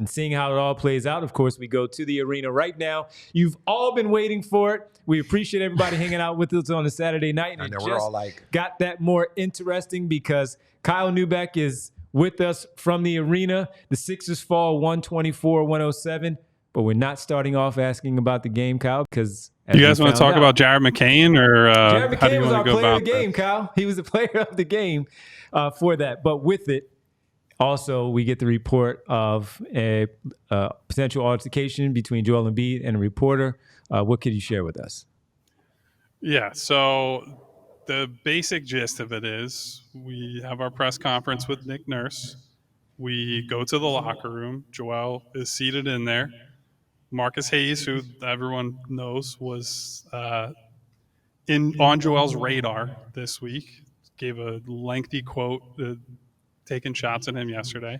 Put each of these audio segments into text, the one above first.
And seeing how it all plays out, of course, we go to the arena right now. You've all been waiting for it. We appreciate everybody hanging out with us on a Saturday night. And it just got that more interesting because Kyle Neubeck is with us from the arena. The Sixers fall 124-107. But we're not starting off asking about the game, Kyle, because you guys want to talk about Jared McCain, or Jared McCain how do you was want our to go player about of the game, that? Kyle. He was the player of the game for that. But with it, also, we get the report of a potential altercation between Joel Embiid and a reporter. What could you share with us? Yeah, so the basic gist of it is we have our press conference with Nick Nurse. We go to the locker room. Joel is seated in there. Marcus Hayes, who everyone knows was on Joel's radar this week, gave a lengthy quote taking shots at him yesterday.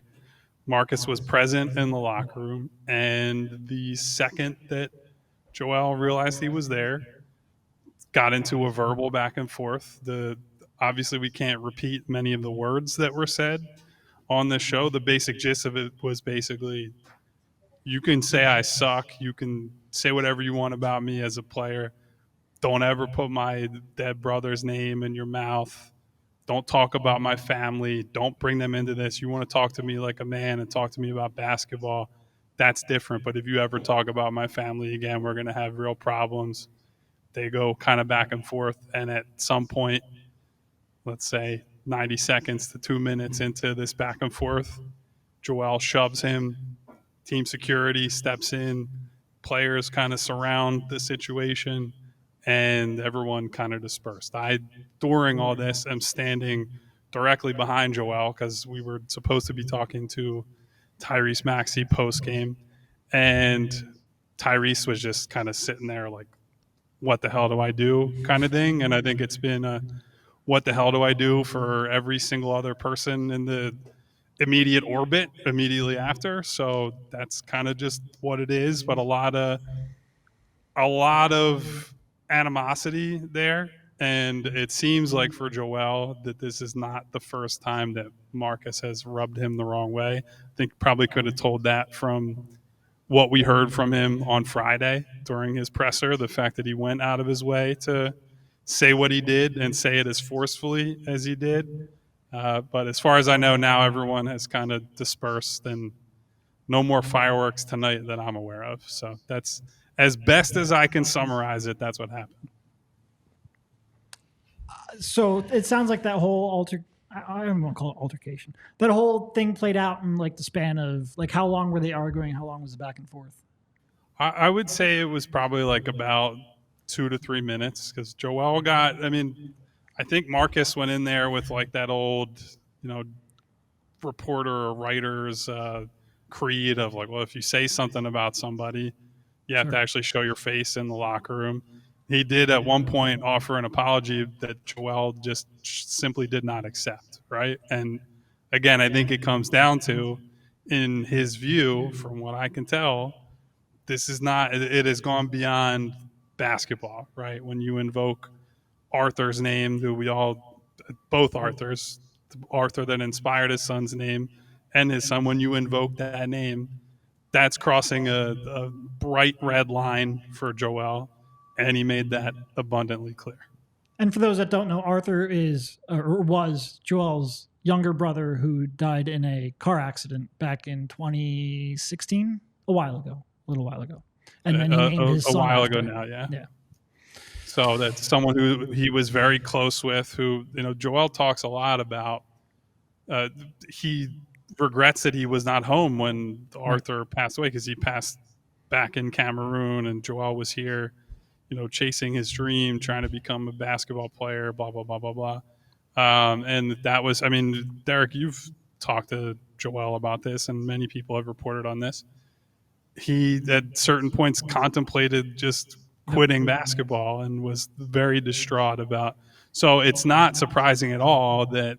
Marcus was present in the locker room, and the second that Joel realized he was there, got into a verbal back and forth. Obviously, we can't repeat many of the words that were said on the show. The basic gist of it was basically, you can say I suck. You can say whatever you want about me as a player. Don't ever put my dead brother's name in your mouth. Don't talk about my family. Don't bring them into this. You want to talk to me like a man and talk to me about basketball. That's different. But if you ever talk about my family again, we're going to have real problems. They go kind of back and forth. And at some point, let's say 90 seconds to 2 minutes into this back and forth, Joel shoves him. Team security steps in. Players kind of surround the situation, and everyone kind of dispersed. During all this, am standing directly behind Joel because we were supposed to be talking to Tyrese Maxey post-game, and Tyrese was just kind of sitting there like, what the hell do I do kind of thing. And I think it's been a what the hell do I do for every single other person in the immediate orbit immediately after. So that's kind of just what it is, but a lot of animosity there. And it seems like for Joel that this is not the first time that Marcus has rubbed him the wrong way. I think probably could have told that from what we heard from him on Friday during his presser, the fact that he went out of his way to say what he did and say it as forcefully as he did. But as far as I know now, everyone has kind of dispersed, and no more fireworks tonight that I'm aware of. So that's as best as I can summarize it. That's what happened. So it sounds like that whole I don't want to call it altercation. That whole thing played out in like the span of like, how long were they arguing? How long was the back and forth? I would say it was probably like about 2 to 3 minutes, because Joel I think Marcus went in there with like that old, reporter or writer's creed of like, well, if you say something about somebody, you have to actually show your face in the locker room. He did at one point offer an apology that Joel just simply did not accept, right? And again, I think it comes down to, in his view, from what I can tell, this is not, it has gone beyond basketball, right? When you invoke Arthur's name, who both Arthurs, Arthur that inspired his son's name and his son, when you invoke that name, that's crossing a bright red line for Joel, and he made that abundantly clear. And for those that don't know, Arthur is or was Joel's younger brother who died in a car accident back in 2016, a little while ago. And then he named his son a while after ago him. now, yeah. Yeah. So that's someone who he was very close with, who, Joel talks a lot about. He regrets that he was not home when Arthur passed away, because he passed back in Cameroon and Joel was here, chasing his dream, trying to become a basketball player, blah, blah, blah, blah, blah. And that was, Derek, you've talked to Joel about this, and many people have reported on this. He, at certain points, contemplated just quitting basketball and was very distraught about. So it's not surprising at all that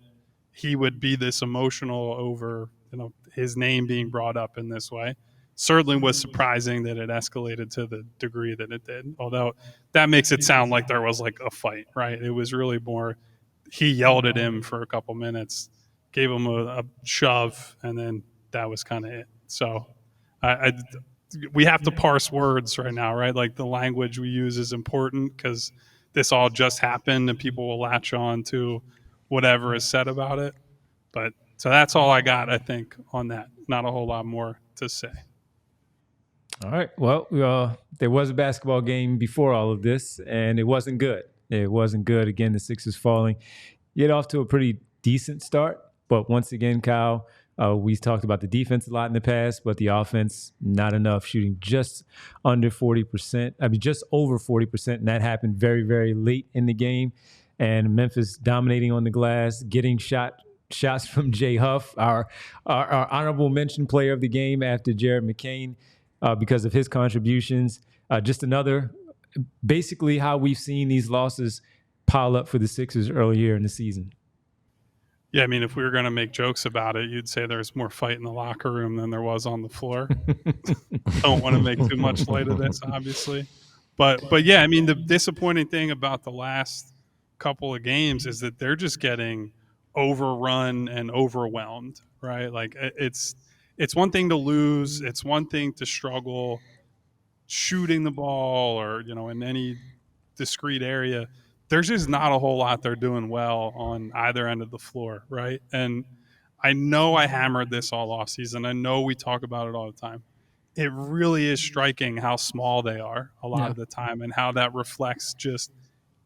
he would be this emotional over, his name being brought up in this way. Certainly was surprising that it escalated to the degree that it did, although that makes it sound like there was like a fight, right? It was really more, he yelled at him for a couple minutes, gave him a shove, and then that was kind of it. So we have to parse words right now, right? Like the language we use is important because this all just happened and people will latch on to whatever is said about it. But so that's all I got, I think, on that. Not a whole lot more to say. All right. Well, there was a basketball game before all of this, and it wasn't good. It wasn't good. Again, the Sixers falling. Get off to a pretty decent start, but once again, Kyle, we talked about the defense a lot in the past, but the offense, not enough, shooting just under 40%. I mean, just over 40%, and that happened very, very late in the game. And Memphis dominating on the glass, getting shots from Jay Huff, our honorable mention player of the game after Jared McCain, because of his contributions. Just another, basically how we've seen these losses pile up for the Sixers earlier in the season. Yeah, I mean, if we were going to make jokes about it, you'd say there's more fight in the locker room than there was on the floor. Don't want to make too much light of this, obviously. But yeah, I mean, the disappointing thing about the last couple of games is that they're just getting overrun and overwhelmed, right? Like it's one thing to lose. It's one thing to struggle shooting the ball or, in any discrete area. There's just not a whole lot they're doing well on either end of the floor, right? And I know I hammered this all off season. I know we talk about it all the time. It really is striking how small they are a lot of the time and how that reflects just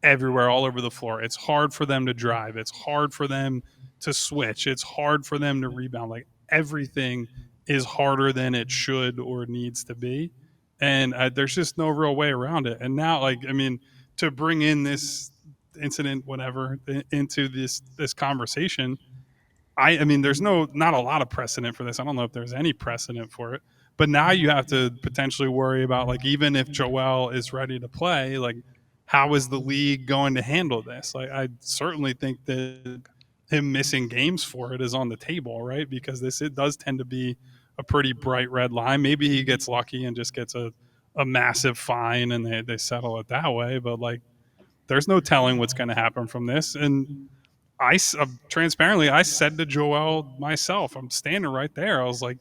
everywhere, all over the floor. It's hard for them to drive. It's hard for them to switch. It's hard for them to rebound. Like everything is harder than it should or needs to be. And there's just no real way around it. And now, to bring in this incident, whatever, into this conversation, I mean, there's not a lot of precedent for this. I don't know if there's any precedent for it. But now you have to potentially worry about, even if Joel is ready to play, how is the league going to handle this? I certainly think that him missing games for it is on the table, right? Because it does tend to be a pretty bright red line. Maybe he gets lucky and just gets a massive fine and they settle it that way. But there's no telling what's going to happen from this. And transparently, I said to Joel myself, I'm standing right there. I was like,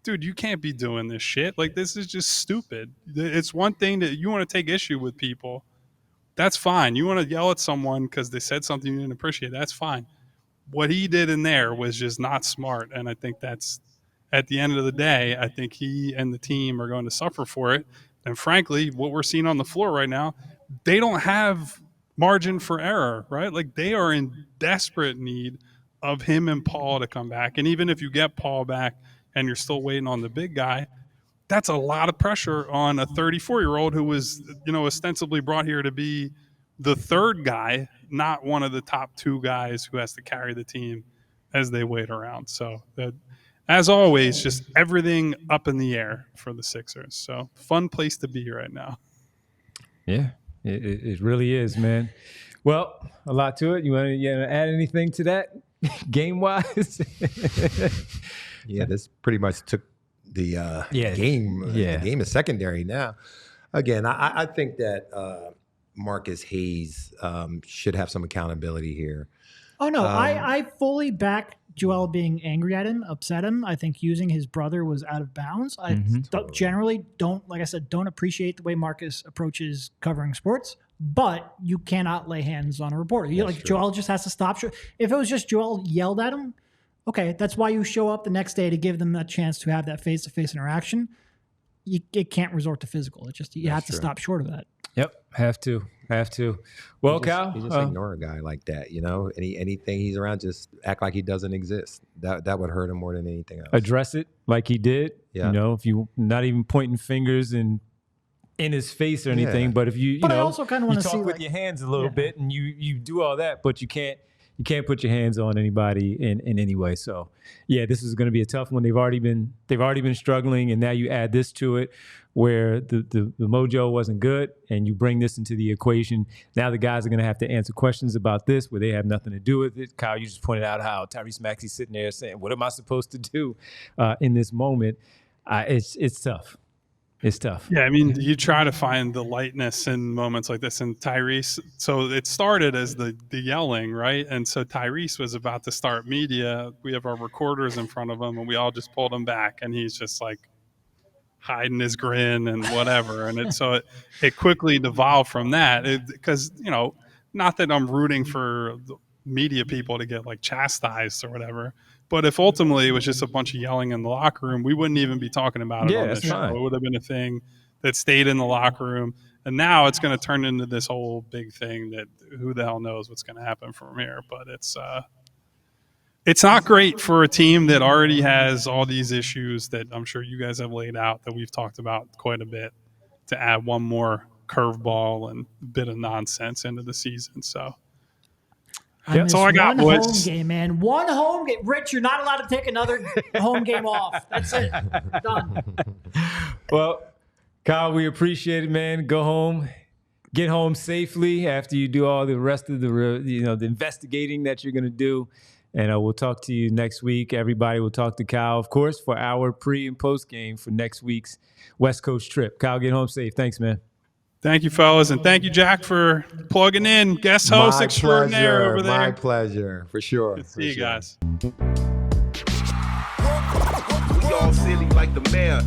dude, you can't be doing this shit. This is just stupid. It's one thing that you want to take issue with people. That's fine. You want to yell at someone because they said something you didn't appreciate. That's fine. What he did in there was just not smart. And I think that's, at the end of the day, I think he and the team are going to suffer for it. And frankly, what we're seeing on the floor right now, they don't have margin for error, right? They are in desperate need of him and Paul to come back. And even if you get Paul back and you're still waiting on the big guy, that's a lot of pressure on a 34-year-old who was, ostensibly brought here to be the third guy, not one of the top two guys who has to carry the team as they wait around. So as always, just everything up in the air for the Sixers. So fun place to be right now. Yeah, it really is, man. Well, a lot to it. You want to add anything to that game-wise? Yeah, this pretty much took the game. Yeah. The game is secondary now. Again, I think that Marcus Hayes should have some accountability here. Oh, no, I fully back Joel being angry at him, upset him. I think using his brother was out of bounds. I generally don't, like I said, don't appreciate the way Marcus approaches covering sports, but you cannot lay hands on a reporter. Joel just has to stop. If it was just Joel yelled at him, okay, that's why you show up the next day to give them a chance to have that face-to-face interaction. It can't resort to physical. You have to stop short of that. Yep, have to. Well, Kyle, you just ignore a guy like that. Anything he's around, just act like he doesn't exist. That would hurt him more than anything else. Address it like he did. Yeah. If you not even pointing fingers and in his face or anything, but if you I also kind of want to talk see with your hands a little bit and you do all that, but you can't put your hands on anybody in any way. So yeah, this is going to be a tough one. They've already been struggling, and now you add this to it where the mojo wasn't good, and you bring this into the equation. Now the guys are going to have to answer questions about this where they have nothing to do with it. Kyle, you just pointed out how Tyrese Maxey's sitting there saying, what am I supposed to do in this moment? It's tough. It's tough. Yeah, I mean, you try to find the lightness in moments like this. And Tyrese, so it started as the yelling, right? And so Tyrese was about to start media. We have our recorders in front of him, and we all just pulled him back. And he's just like, hiding his grin and whatever. And it quickly devolved from that because, not that I'm rooting for the media people to get like chastised or whatever, but if ultimately it was just a bunch of yelling in the locker room, we wouldn't even be talking about it on this show. Fine. It would have been a thing that stayed in the locker room. And now it's going to turn into this whole big thing that who the hell knows what's going to happen from here. But it's not great for a team that already has all these issues that I'm sure you guys have laid out that we've talked about quite a bit, to add one more curveball and a bit of nonsense into the season. So that's all I got, boys. One home game, man. One home game. Rich, you're not allowed to take another home game off. That's it. Done. Well, Kyle, we appreciate it, man. Go home. Get home safely after you do all the rest of the investigating that you're going to do. And we'll talk to you next week. Everybody will talk to Kyle, of course, for our pre- and post-game for next week's West Coast trip. Kyle, get home safe. Thanks, man. Thank you, fellas. And thank you, Jack, for plugging in. Guest host extraordinaire over there. My pleasure, for sure. Good to see you guys. We all silly like the mayor.